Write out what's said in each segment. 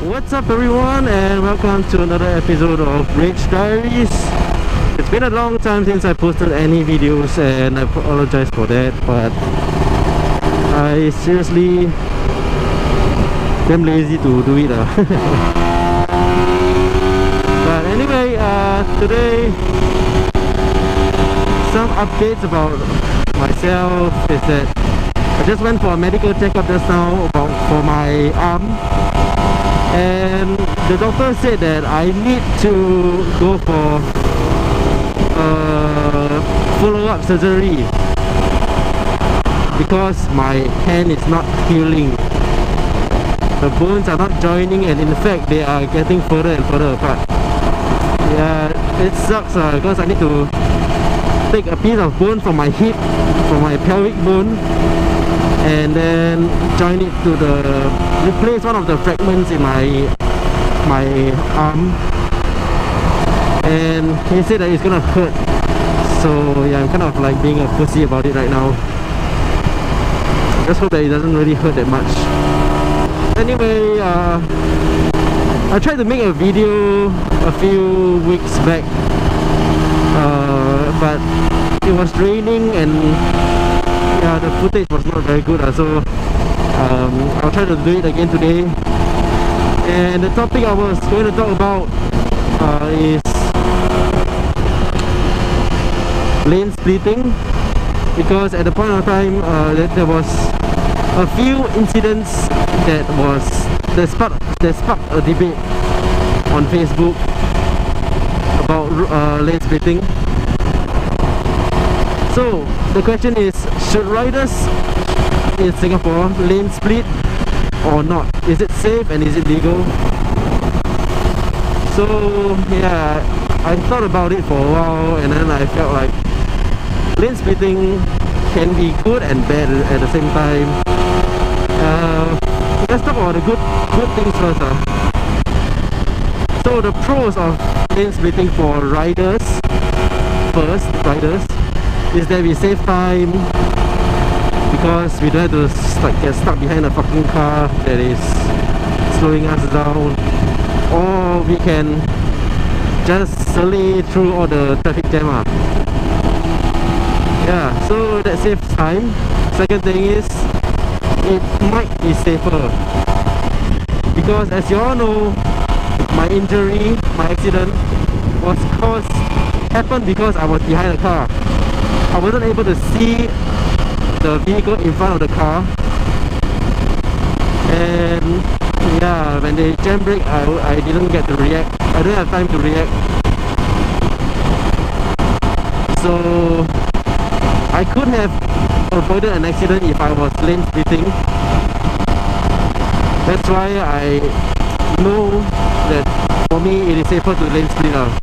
What's up everyone, and welcome to another episode of Diaries. It's been a long time since I posted any videos and I apologize for that, but I seriously damn lazy to do it. But anyway, today some updates about myself is that I just went for a medical checkup just now for my arm, and the doctor said that I need to go for follow-up surgery because my hand is not healing. The bones are not joining, and in fact they are getting further and further apart. Yeah, it sucks because I need to take a piece of bone from my hip, from my pelvic bone, and then join it to replace one of the fragments in my arm. And he said that it's gonna hurt, so yeah, I'm kind of like being a pussy about it right now. Just hope that it doesn't really hurt that much. Anyway, I tried to make a video a few weeks back, but it was raining and yeah, the footage was not very good, so I'll try to do it again today. And the topic I was going to talk about is lane splitting, because at the point of time there was a few incidents that sparked a debate on Facebook about lane splitting. So the question is, should riders in Singapore lane split or not? Is it safe and is it legal? So yeah, I thought about it for a while, and then I felt like lane splitting can be good and bad at the same time. Let's talk about the good things first. So the pros of lane splitting for riders is that we save time, because we don't have to get stuck behind a fucking car that is slowing us down, or we can just slay through all the traffic jam. Yeah, so that saves time. Second thing is, it might be safer, because as you all know, my injury, my accident happened because I was behind a car. I wasn't able to see the vehicle in front of the car, and yeah, when they jam brake, I didn't get to react. I didn't have time to react, so I could have avoided an accident if I was lane splitting. That's why I know that for me it is safer to lane split now.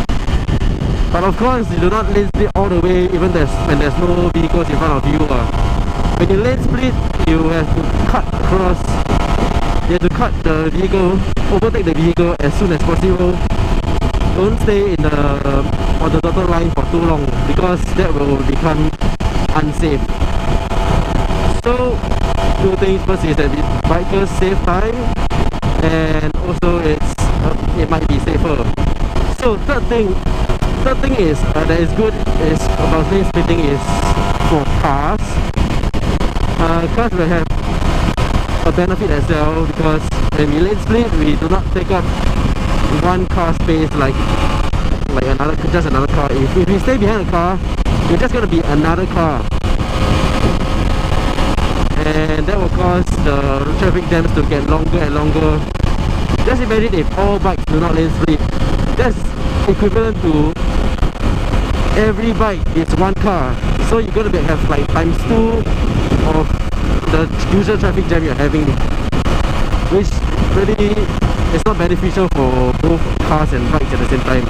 But of course, you do not lane split all the way even when there's no vehicles in front of you. When you lane split, you have to cut across. You have to cut the vehicle, overtake the vehicle as soon as possible. Don't stay on the dotted line for too long, because that will become unsafe. So two things. First is that bikers save time, and also it might be safer. So third thing is that is good is about lane splitting is for cars. Cars will have a benefit as well, because when we lane split, we do not take up one car space like just another car. If we stay behind a car, we're just gonna be another car, and that will cause the traffic jams to get longer and longer. Just imagine if all bikes do not lane split. That's equivalent to every bike is one car, so you're gonna have like times 2 of the usual traffic jam you're having, which really is not beneficial for both cars and bikes at the same time.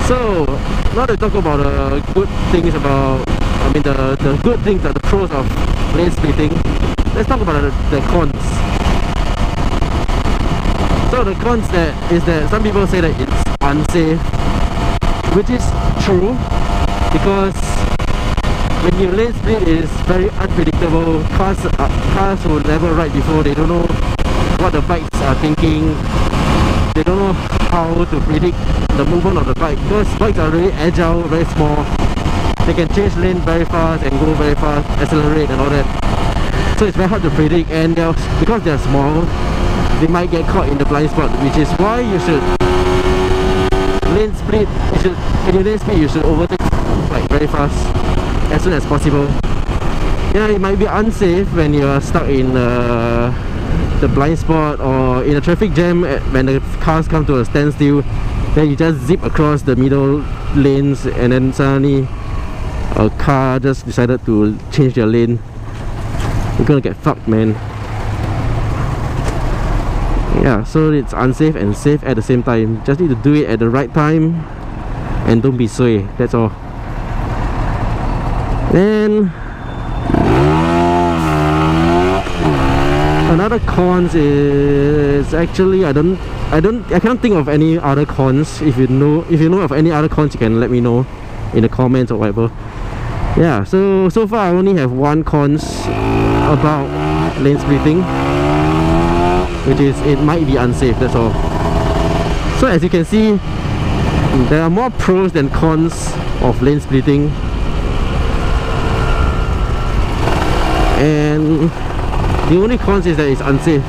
So now to talk about the good things the good things, the pros of lane splitting, let's talk about the cons. So the cons is that some people say that it's unsafe, which is true, because when you lane split, it is very unpredictable. Cars will never ride before. They don't know what the bikes are thinking. They don't know how to predict the movement of the bike, because bikes are really agile, very small. They can change lane very fast and go very fast, accelerate and all that. So it's very hard to predict, and because they're small, they might get caught in the blind spot, which is why you should lane split. In your lane split, you should overtake like very fast as soon as possible. Yeah, it might be unsafe when you're stuck in the blind spot or in a traffic jam when the cars come to a standstill. Then you just zip across the middle lanes and then suddenly a car just decided to change their lane. You're gonna get fucked, man. Yeah, so it's unsafe and safe at the same time. Just need to do it at the right time and don't be sway, that's all. Then another cons is actually I can't think of any other cons. If you know of any other cons, you can let me know in the comments or whatever. Yeah, so far I only have one cons about lane splitting, which is it might be unsafe, that's all. So as you can see, there are more pros than cons of lane splitting, and the only cons is that it's unsafe.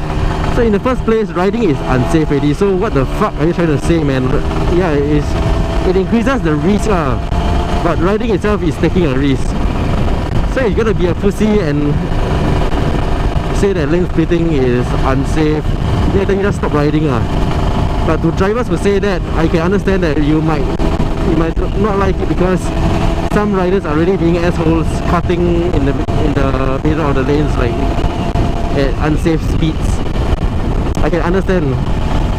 So in the first place, riding is unsafe already. So what the fuck are you trying to say, man? Yeah, it increases the risk but riding itself is taking a risk. So you're gonna be a pussy and say that lane splitting is unsafe, yeah, then you just stop riding. But to drivers who say that, I can understand that you might not like it, because some riders are really being assholes, cutting in the middle of the lanes like at unsafe speeds. I can understand,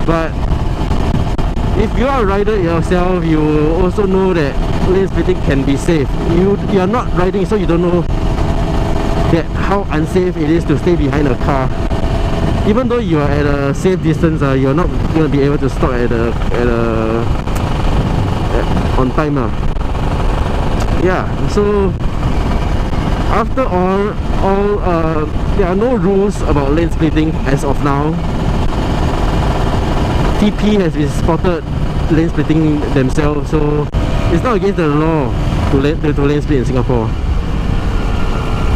but if you are a rider yourself, you also know that lane splitting can be safe. You are not riding, so you don't know that how unsafe it is to stay behind a car. Even though you are at a safe distance, you're not going to be able to stop on time. Yeah, so after all there are no rules about lane splitting as of now. TP has been spotted lane splitting themselves, so it's not against the law to lane split in Singapore.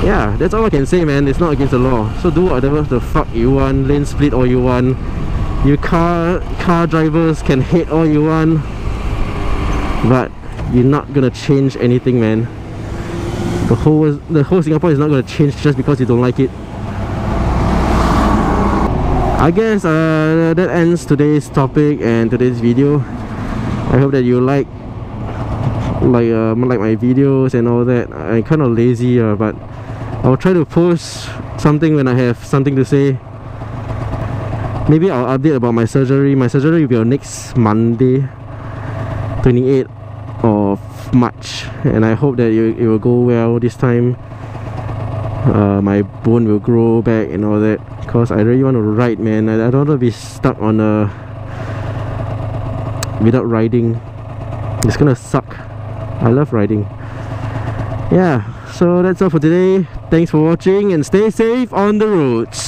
Yeah, that's all I can say, man. It's not against the law, so do whatever the fuck you want, lane split all you want. You car drivers can hate all you want, but you're not gonna change anything, man. The whole Singapore is not gonna change just because you don't like it. I guess that ends today's topic and today's video. I hope that you like my videos and all that. I'm kind of lazy, but I'll try to post something when I have something to say. Maybe I'll update about my surgery. My surgery will be on next Monday, 28th of March, and I hope that it will go well this time. My bone will grow back and all that, because I really want to ride, man. I don't want to be stuck on without riding. It's gonna suck. I love riding. Yeah, so that's all for today. Thanks for watching and stay safe on the roads.